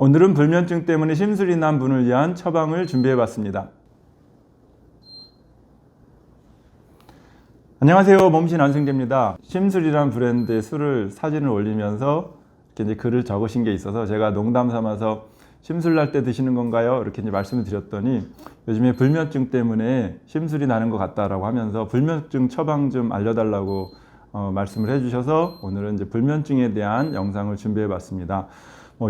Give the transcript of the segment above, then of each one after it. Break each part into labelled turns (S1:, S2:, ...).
S1: 오늘은 불면증 때문에 심술이 난 분을 위한 처방을 준비해봤습니다. 안녕하세요. 몸신 안승재입니다. 심술이란 브랜드의 술을 사진을 올리면서 이렇게 이제 글을 적으신 게 있어서 제가 농담 삼아서 심술 날 때 드시는 건가요? 이렇게 이제 말씀을 드렸더니 요즘에 불면증 때문에 심술이 나는 것 같다라고 하면서 불면증 처방 좀 알려달라고 말씀을 해주셔서 오늘은 이제 불면증에 대한 영상을 준비해봤습니다.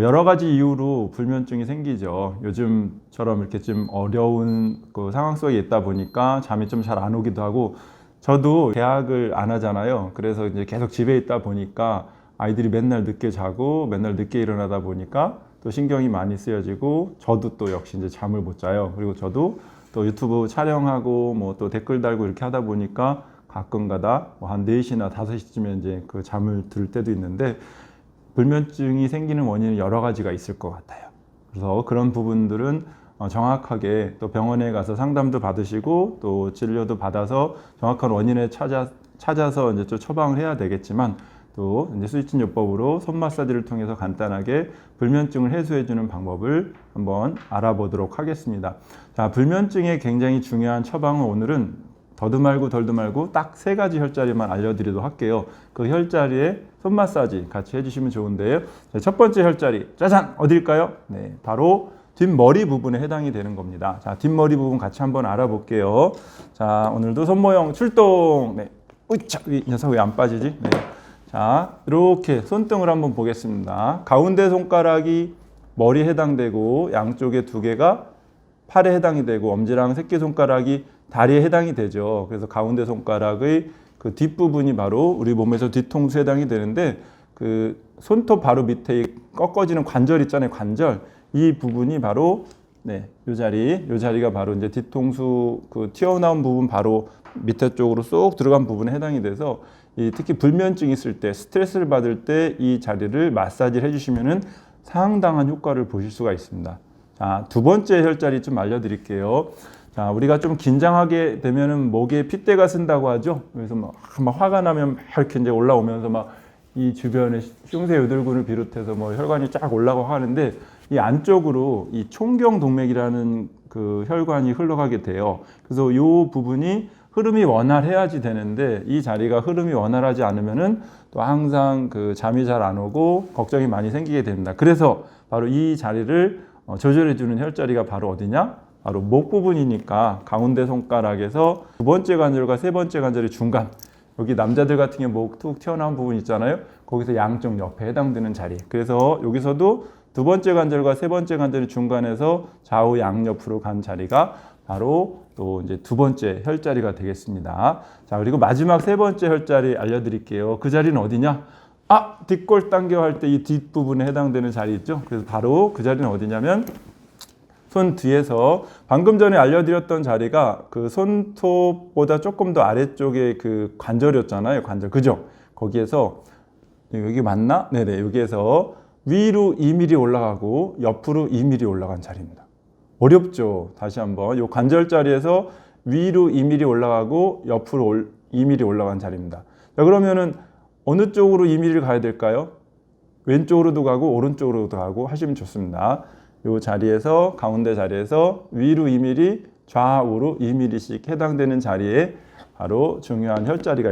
S1: 여러 가지 이유로 불면증이 생기죠. 요즘처럼 이렇게 좀 어려운 그 상황 속에 있다 보니까 잠이 좀 잘 안 오기도 하고, 저도 대학을 안 하잖아요. 그래서 이제 계속 집에 있다 보니까 아이들이 맨날 늦게 자고 맨날 늦게 일어나다 보니까 또 신경이 많이 쓰여지고, 저도 또 역시 이제 잠을 못 자요. 그리고 저도 또 유튜브 촬영하고 뭐 또 댓글 달고 이렇게 하다 보니까 가끔 가다 한 4시나 5시쯤에 이제 그 잠을 들 때도 있는데, 불면증이 생기는 원인은 여러 가지가 있을 것 같아요. 그래서 그런 부분들은 정확하게 또 병원에 가서 상담도 받으시고 또 진료도 받아서 정확한 원인을 찾아서 이제 좀 처방을 해야 되겠지만, 또 이제 수지침요법으로 손 마사지를 통해서 간단하게 불면증을 해소해주는 방법을 한번 알아보도록 하겠습니다. 자, 불면증에 굉장히 중요한 처방은 오늘은 더도 말고 덜도 말고 딱 3가지 혈자리만 알려드리도록 할게요. 그 혈자리에 손 마사지 같이 해주시면 좋은데요. 자, 첫 번째 혈자리, 짜잔! 어딜까요? 네, 바로 뒷머리 부분에 해당이 되는 겁니다. 자, 뒷머리 부분 같이 한번 알아볼게요. 자, 오늘도 손 모형 출동! 네, 으이차! 이 녀석 왜 안 빠지지? 네. 자, 이렇게 손등을 한번 보겠습니다. 가운데 손가락이 머리에 해당되고 양쪽에 2개가 팔에 해당이 되고 엄지랑 새끼손가락이 다리에 해당이 되죠. 그래서 가운데 손가락의 그 뒷부분이 바로 우리 몸에서 뒤통수에 해당이 되는데, 그 손톱 바로 밑에 꺾어지는 관절 있잖아요. 관절. 이 부분이 바로 요 자리가 바로 이제 뒤통수 그 튀어나온 부분 바로 밑에 쪽으로 쏙 들어간 부분에 해당이 돼서, 특히 불면증이 있을 때, 스트레스를 받을 때 이 자리를 마사지를 해주시면은 상당한 효과를 보실 수가 있습니다. 자, 2번째 혈자리 좀 알려드릴게요. 자, 우리가 좀 긴장하게 되면은 목에 핏대가 쓴다고 하죠. 그래서 막 화가 나면 이렇게 이제 올라오면서 막 이 주변에 흉쇄 요들근을 비롯해서 뭐 혈관이 쫙 올라가고 하는데, 이 안쪽으로 이 총경동맥이라는 그 혈관이 흘러가게 돼요. 그래서 이 부분이 흐름이 원활해야지 되는데, 이 자리가 흐름이 원활하지 않으면은 또 항상 그 잠이 잘 안 오고 걱정이 많이 생기게 됩니다. 그래서 바로 이 자리를 조절해 주는 혈자리가 바로 어디냐? 바로 목 부분이니까 가운데 손가락에서 2번째 관절과 3번째 관절의 중간, 여기 남자들 같은 경우 목 툭 튀어나온 부분 있잖아요. 거기서 양쪽 옆에 해당되는 자리. 그래서 여기서도 2번째 관절과 3번째 관절의 중간에서 좌우 양옆으로 간 자리가 바로 또 이제 2번째 혈자리가 되겠습니다. 자, 그리고 마지막 3번째 혈자리 알려드릴게요. 그 자리는 어디냐? 뒷골 당겨 할 때 이 뒷부분에 해당되는 자리 있죠. 그래서 바로 그 자리는 어디냐면, 손 뒤에서 방금 전에 알려드렸던 자리가 그 손톱보다 조금 더 아래쪽에 그 관절이었잖아요. 관절. 그죠? 거기에서, 여기 맞나? 네네. 여기에서 위로 2mm 올라가고 옆으로 2mm 올라간 자리입니다. 어렵죠? 다시 한번. 이 관절 자리에서 위로 2mm 올라가고 옆으로 2mm 올라간 자리입니다. 자, 그러면은 어느 쪽으로 2mm를 가야 될까요? 왼쪽으로도 가고 오른쪽으로도 가고 하시면 좋습니다. 이 자리에서, 가운데 자리에서 위로 2mm, 좌우로 2mm씩 해당되는 자리에 바로 중요한 혈자리가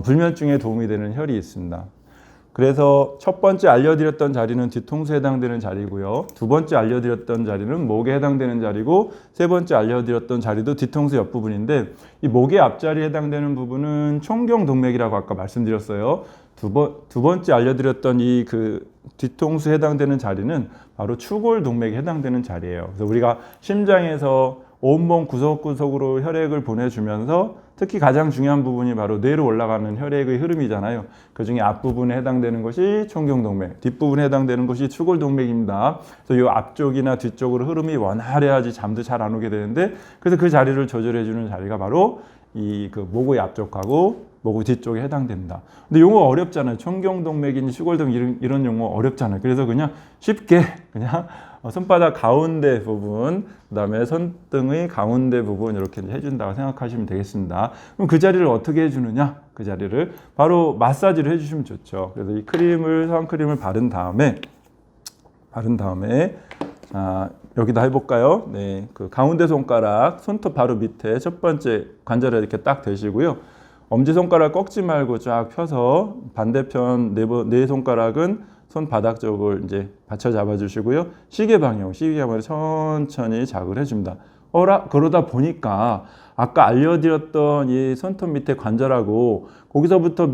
S1: 불면증에 도움이 되는 혈이 있습니다. 그래서 첫 번째 알려드렸던 자리는 뒤통수에 해당되는 자리고요. 2번째 알려드렸던 자리는 목에 해당되는 자리고, 3번째 알려드렸던 자리도 뒤통수 옆부분인데, 이 목의 앞자리에 해당되는 부분은 총경동맥이라고 아까 말씀드렸어요. 두 번째 알려드렸던 이 그 뒤통수에 해당되는 자리는 바로 추골동맥에 해당되는 자리예요. 그래서 우리가 심장에서 온몸 구석구석으로 혈액을 보내주면서 특히 가장 중요한 부분이 바로 뇌로 올라가는 혈액의 흐름이잖아요. 그 중에 앞부분에 해당되는 것이 총경동맥, 뒷부분에 해당되는 것이 추골동맥입니다. 그래서 이 앞쪽이나 뒤쪽으로 흐름이 원활해야지 잠도 잘 안 오게 되는데, 그래서 그 자리를 조절해주는 자리가 바로 이 그 목의 앞쪽하고 목의 뒤쪽에 해당됩니다. 근데 용어 어렵잖아요. 총경동맥인지 추골동맥 이런 용어 어렵잖아요. 그래서 그냥 쉽게 그냥 손바닥 가운데 부분, 그 다음에 손등의 가운데 부분 이렇게 해준다고 생각하시면 되겠습니다. 그럼 그 자리를 어떻게 해주느냐? 그 자리를 바로 마사지를 해주시면 좋죠. 그래서 이 크림을, 성크림을 바른 다음에 바른 다음에 자, 여기다 해볼까요? 네, 그 가운데 손가락 손톱 바로 밑에 첫 번째 관절에 이렇게 딱 대시고요. 엄지손가락 꺾지 말고 쫙 펴서 반대편 네 손가락은 손바닥 쪽을 이제 받쳐 잡아주시고요. 시계 방향으로 천천히 자극을 해줍니다. 그러다 보니까 아까 알려드렸던 이 손톱 밑에 관절하고 거기서부터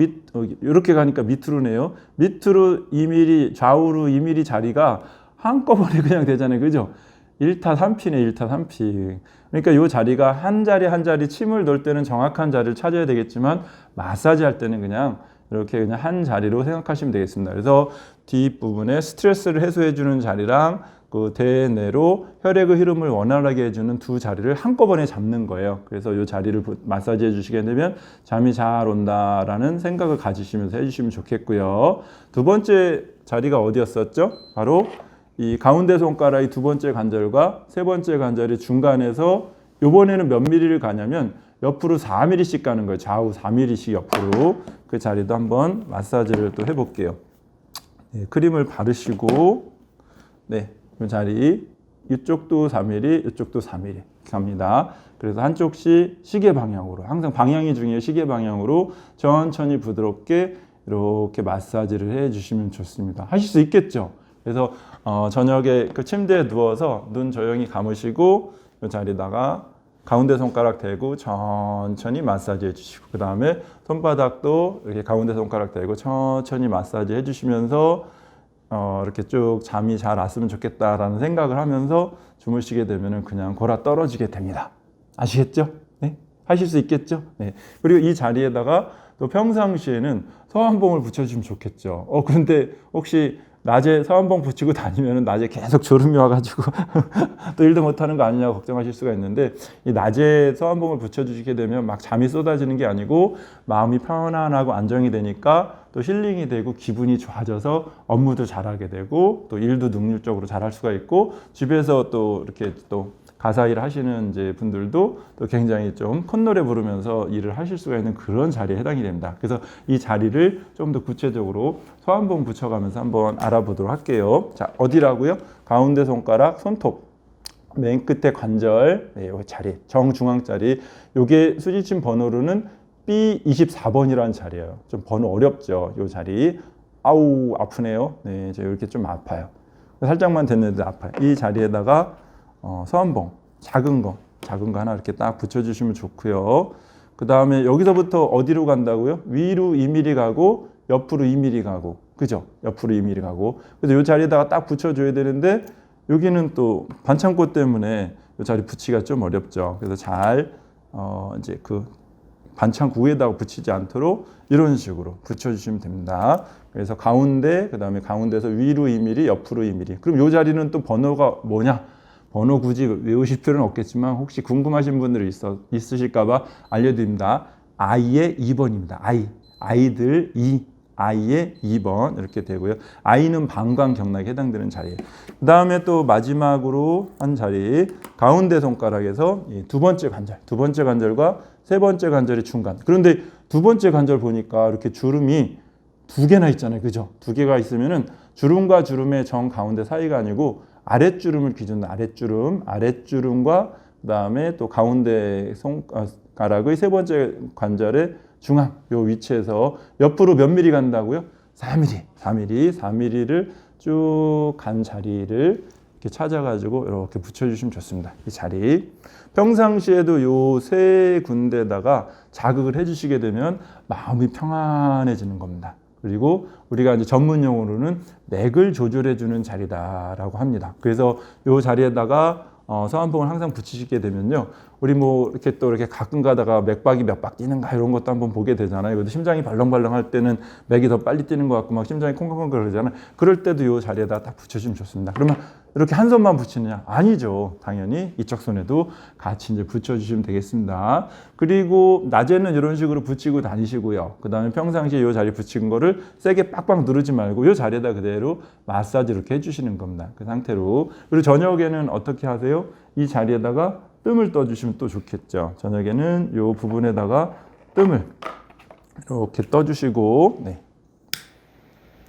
S1: 이렇게 가니까 밑으로네요. 밑으로 2mm, 좌우로 2mm 자리가 한꺼번에 그냥 되잖아요. 그죠? 1타 3피네, 1타 3피. 그러니까 이 자리가 한 자리 한 자리 침을 놓을 때는 정확한 자리를 찾아야 되겠지만 마사지 할 때는 그냥 이렇게 그냥 한 자리로 생각하시면 되겠습니다. 그래서 뒷부분에 스트레스를 해소해 주는 자리랑 그 대뇌로 혈액의 흐름을 원활하게 해주는 두 자리를 한꺼번에 잡는 거예요. 그래서 이 자리를 마사지 해주시게 되면 잠이 잘 온다라는 생각을 가지시면서 해주시면 좋겠고요. 두 번째 자리가 어디였었죠? 바로 이 가운데 손가락의 두 번째 관절과 세 번째 관절의 중간에서 이번에는 몇 미리를 가냐면 옆으로 4mm씩 가는 거예요. 좌우 4mm씩 옆으로. 그 자리도 한번 마사지를 또 해볼게요. 네, 크림을 바르시고 네, 이 자리 이쪽도 4mm, 이쪽도 4mm 갑니다. 그래서 한쪽씩 시계 방향으로 항상 방향이 중요해요. 시계 방향으로 천천히 부드럽게 이렇게 마사지를 해주시면 좋습니다. 하실 수 있겠죠? 그래서 저녁에 그 침대에 누워서 눈 조용히 감으시고 이 자리다가 가운데 손가락 대고 천천히 마사지 해주시고 그 다음에 손바닥도 이렇게 가운데 손가락 대고 천천히 마사지 해주시면서 이렇게 쭉 잠이 잘 왔으면 좋겠다라는 생각을 하면서 주무시게 되면은 그냥 골아 떨어지게 됩니다. 아시겠죠? 네? 하실 수 있겠죠? 네. 그리고 이 자리에다가 또 평상시에는 서한봉을 붙여주시면 좋겠죠. 그런데 혹시 낮에 서한봉 붙이고 다니면 낮에 계속 졸음이 와가지고 또 일도 못하는 거 아니냐고 걱정하실 수가 있는데 이 낮에 서한봉을 붙여주시게 되면 막 잠이 쏟아지는 게 아니고 마음이 편안하고 안정이 되니까 또 힐링이 되고 기분이 좋아져서 업무도 잘하게 되고 또 일도 능률적으로 잘할 수가 있고 집에서 또 이렇게 또 가사 일을 하시는 이제 분들도 또 굉장히 좀 콧노래 부르면서 일을 하실 수가 있는 그런 자리에 해당이 됩니다. 그래서 이 자리를 좀 더 구체적으로 서한봉 붙여가면서 한번 알아보도록 할게요. 자, 어디라고요? 가운데 손가락, 손톱, 맨 끝에 관절, 네, 이 자리, 정중앙 자리. 요게 수지침 번호로는 B24번이라는 자리예요. 좀 번호 어렵죠? 이 자리. 아우, 아프네요. 네, 제가 이렇게 좀 아파요. 살짝만 됐는데 아파요. 이 자리에다가 서한봉 작은 거 하나 이렇게 딱 붙여주시면 좋고요. 그 다음에 여기서부터 어디로 간다고요? 위로 2mm 가고 옆으로 2mm 가고 그죠? 옆으로 2mm 가고 그래서 이 자리에다가 딱 붙여줘야 되는데 여기는 또 반창고 때문에 이 자리 붙이기가 좀 어렵죠. 그래서 잘 이제 그 반창고 위에다가 붙이지 않도록 이런 식으로 붙여주시면 됩니다. 그래서 가운데 그 다음에 가운데서 위로 2mm 옆으로 2mm 그럼 이 자리는 또 번호가 뭐냐? 번호 굳이 외우실 필요는 없겠지만 혹시 궁금하신 분들이 있으실까봐 알려드립니다. I의 2번입니다. 아이들 2, I의 2번 이렇게 되고요. I는 방광 경락에 해당되는 자리예요. 그 다음에 또 마지막으로 한 자리 가운데 손가락에서 두 번째 관절과 세 번째 관절의 중간. 그런데 두 번째 관절 보니까 이렇게 주름이 두 개나 있잖아요. 그죠? 두 개가 있으면은 주름과 주름의 정 가운데 사이가 아니고 아랫주름을 기준으로 아랫주름과 그다음에 또 가운데 손가락의 세 번째 관절의 중앙 요 위치에서 옆으로 몇 미리 간다고요? 4mm를 쭉 간 자리를 이렇게 찾아가지고 이렇게 붙여주시면 좋습니다. 이 자리 평상시에도 요 세 군데다가 자극을 해주시게 되면 마음이 평안해지는 겁니다. 그리고 우리가 이제 전문 용어로는 맥을 조절해 주는 자리다라고 합니다. 그래서 이 자리에다가 서한봉을 항상 붙이시게 되면요. 우리 뭐 이렇게 또 이렇게 가끔 가다가 맥박이 몇 박 뛰는가 이런 것도 한번 보게 되잖아요. 그래도 심장이 벌렁벌렁 할 때는 맥이 더 빨리 뛰는 것 같고 막 심장이 콩콩콩 그러잖아요. 그럴 때도 이 자리에다 딱 붙여주면 좋습니다. 그러면 이렇게 한 손만 붙이느냐? 아니죠. 당연히 이쪽 손에도 같이 이제 붙여주시면 되겠습니다. 그리고 낮에는 이런 식으로 붙이고 다니시고요. 그 다음에 평상시에 이 자리 붙인 거를 세게 빡빡 누르지 말고 이 자리에다 그대로 마사지 이렇게 해주시는 겁니다. 그 상태로. 그리고 저녁에는 어떻게 하세요? 이 자리에다가 뜸을 떠주시면 또 좋겠죠. 저녁에는 이 부분에다가 뜸을 이렇게 떠주시고, 네.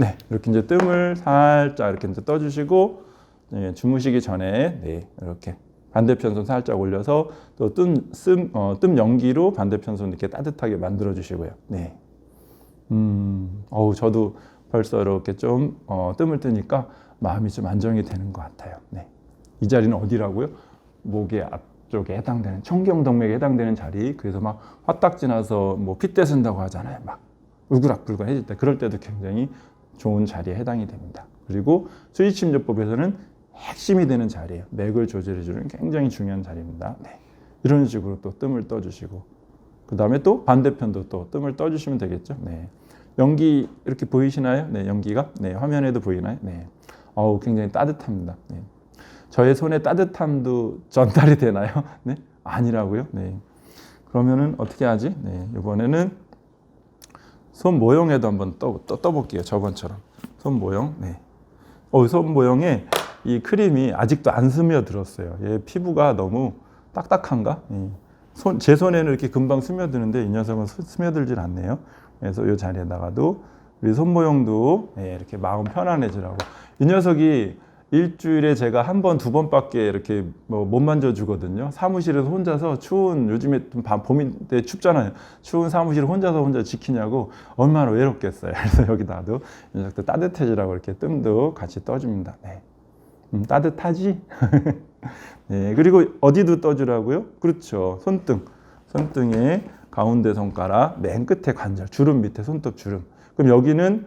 S1: 네, 이렇게 이제 뜸을 살짝 이렇게 이제 떠주시고, 네, 주무시기 전에, 네, 이렇게 반대편 손 살짝 올려서 또 뜸 연기로 반대편 손 이렇게 따뜻하게 만들어 주시고요. 네. 저도 벌써 이렇게 좀 뜸을 뜨니까 마음이 좀 안정이 되는 것 같아요. 네. 이 자리는 어디라고요? 목의 앞쪽에 해당되는 청경동맥에 해당되는 자리. 그래서 막 화딱지 나서 뭐 핏대 쓴다고 하잖아요. 막 울그락불그락해질 때, 그럴 때도 굉장히 좋은 자리에 해당이 됩니다. 그리고 수지침조법에서는 핵심이 되는 자리예요. 맥을 조절해주는 굉장히 중요한 자리입니다. 네. 이런 식으로 또 뜸을 떠주시고, 그 다음에 또 반대편도 또 뜸을 떠주시면 되겠죠. 네. 연기 이렇게 보이시나요? 네, 연기가. 네, 화면에도 보이나요? 네. 굉장히 따뜻합니다. 네. 저의 손의 따뜻함도 전달이 되나요? 네, 아니라고요. 네. 그러면은 어떻게 하지? 네, 이번에는 손 모형에도 한번 떠볼게요. 저번처럼 손 모형. 네. 손 모형에 이 크림이 아직도 안 스며들었어요. 얘 피부가 너무 딱딱한가? 제 손에는 이렇게 금방 스며드는데 이 녀석은 스며들질 않네요. 그래서 이 자리에다가도 우리 손 모형도 이렇게 마음 편안해지라고. 이 녀석이 일주일에 제가 한 번, 두 번밖에 이렇게 못 만져주거든요. 사무실에서 혼자서 추운, 요즘에 봄인데 춥잖아요. 추운 사무실을 혼자 지키냐고 얼마나 외롭겠어요. 그래서 여기다도 이 녀석도 따뜻해지라고 이렇게 뜸도 같이 떠줍니다. 네. 따뜻하지? 네. 그리고 어디도 떠주라고요? 그렇죠. 손등에 가운데 손가락, 맨 끝에 관절, 주름 밑에 손톱 주름. 그럼 여기는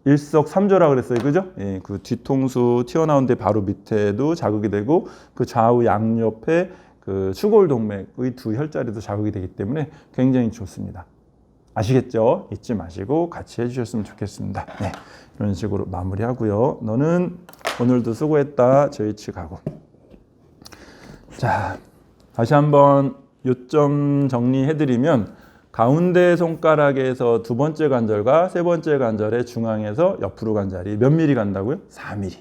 S1: 일석삼조라 그랬어요. 그죠? 예, 그 뒤통수 튀어나온 데 바로 밑에도 자극이 되고, 그 좌우 양옆에 그 추골동맥의 두 혈자리도 자극이 되기 때문에 굉장히 좋습니다. 아시겠죠? 잊지 마시고 같이 해주셨으면 좋겠습니다. 네, 이런 식으로 마무리하고요. 너는 오늘도 수고했다. 저희 측 가고. 자, 다시 한번 요점 정리해드리면, 가운데 손가락에서 두 번째 관절과 세 번째 관절의 중앙에서 옆으로 간 자리 몇 미리 간다고요? 4mm.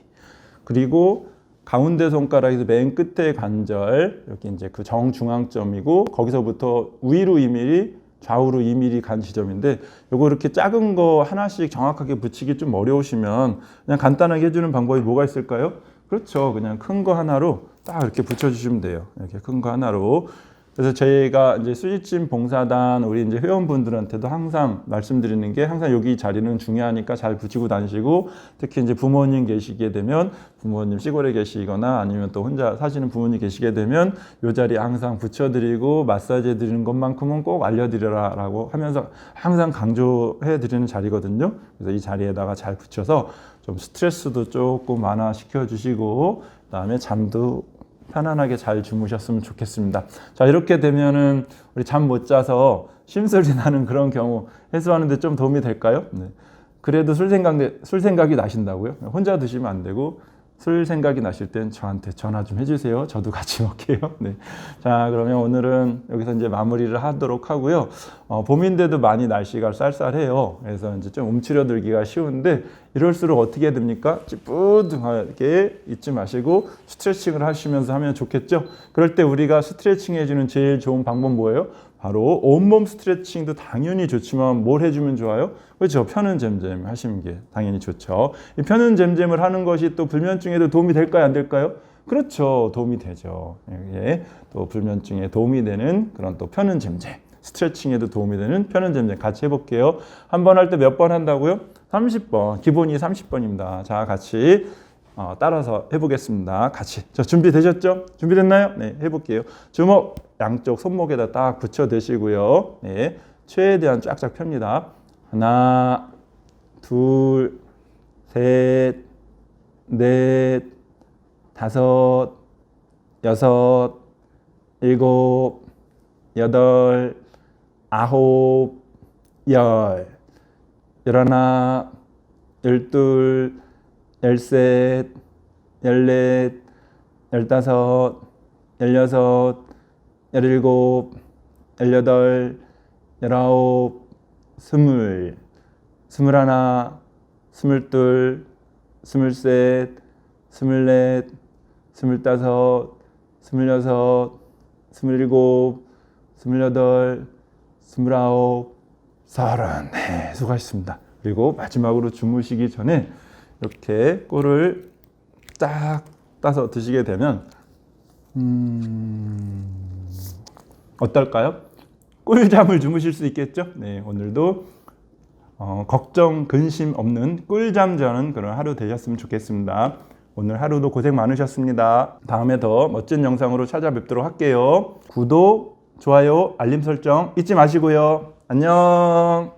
S1: 그리고 가운데 손가락에서 맨 끝에 관절, 여기 이제 그 정중앙점이고, 거기서부터 위로 2mm, 좌우로 2mm 간 지점인데, 요거 이렇게 작은 거 하나씩 정확하게 붙이기 좀 어려우시면 그냥 간단하게 해주는 방법이 뭐가 있을까요? 그렇죠. 그냥 큰 거 하나로 딱 이렇게 붙여주시면 돼요. 이렇게 큰 거 하나로. 그래서 저희가 이제 수지침 봉사단 우리 이제 회원분들한테도 항상 말씀드리는 게, 항상 여기 자리는 중요하니까 잘 붙이고 다니시고, 특히 이제 부모님 계시게 되면, 부모님 시골에 계시거나 아니면 또 혼자 사시는 부모님 계시게 되면 이 자리에 항상 붙여드리고 마사지 해드리는 것만큼은 꼭 알려드려라라고 하면서 항상 강조해드리는 자리거든요. 그래서 이 자리에다가 잘 붙여서 좀 스트레스도 조금 완화시켜 주시고, 그다음에 잠도 편안하게 잘 주무셨으면 좋겠습니다. 자, 이렇게 되면은 우리 잠 못 자서 심술이 나는 그런 경우 해소하는 데 좀 도움이 될까요? 네. 그래도 술 생각이 나신다고요? 혼자 드시면 안 되고, 술 생각이 나실 땐 저한테 전화 좀 해주세요. 저도 같이 먹게요. 네. 자, 그러면 오늘은 여기서 이제 마무리를 하도록 하고요. 봄인데도 많이 날씨가 쌀쌀해요. 그래서 이제 좀 움츠려들기가 쉬운데, 이럴수록 어떻게 됩니까? 찌뿌둥하게 잊지 마시고 스트레칭을 하시면서 하면 좋겠죠? 그럴 때 우리가 스트레칭 해주는 제일 좋은 방법 뭐예요? 바로 온몸 스트레칭도 당연히 좋지만 뭘 해주면 좋아요? 그렇죠. 펴는 잼잼 하시는 게 당연히 좋죠. 이 펴는 잼잼을 하는 것이 또 불면증에도 도움이 될까요? 안 될까요? 그렇죠. 도움이 되죠. 예, 또 불면증에 도움이 되는 그런 또 펴는 잼잼, 스트레칭에도 도움이 되는 펴는 잼잼 같이 해볼게요. 한 번 할 때 몇 번 한다고요? 30번. 기본이 30번입니다. 자, 같이 따라서 해보겠습니다. 같이. 자, 준비되셨죠? 준비됐나요? 네, 해볼게요. 주먹 양쪽 손목에다 딱 붙여 대시고요. 네, 최대한 쫙쫙 펴니다. 하나, 둘, 셋, 넷, 다섯, 여섯, 일곱, 여덟, 아홉, 열, 열하나, 열둘, 열셋, 열넷, 열다섯, 열여섯, 열일곱, 열여덟, 열아홉, 스물, 스물하나, 스물둘, 스물셋, 스물넷, 스물다섯, 스물여섯, 스물일곱, 스물여덟, 스물아홉, 서른. 네, 수고하셨습니다. 그리고 마지막으로 주무시기 전에 이렇게 꿀을 딱 따서 드시게 되면 어떨까요? 꿀잠을 주무실 수 있겠죠? 네, 오늘도 걱정, 근심 없는 꿀잠 자는 그런 하루 되셨으면 좋겠습니다. 오늘 하루도 고생 많으셨습니다. 다음에 더 멋진 영상으로 찾아뵙도록 할게요. 구독, 좋아요, 알림 설정 잊지 마시고요. 안녕.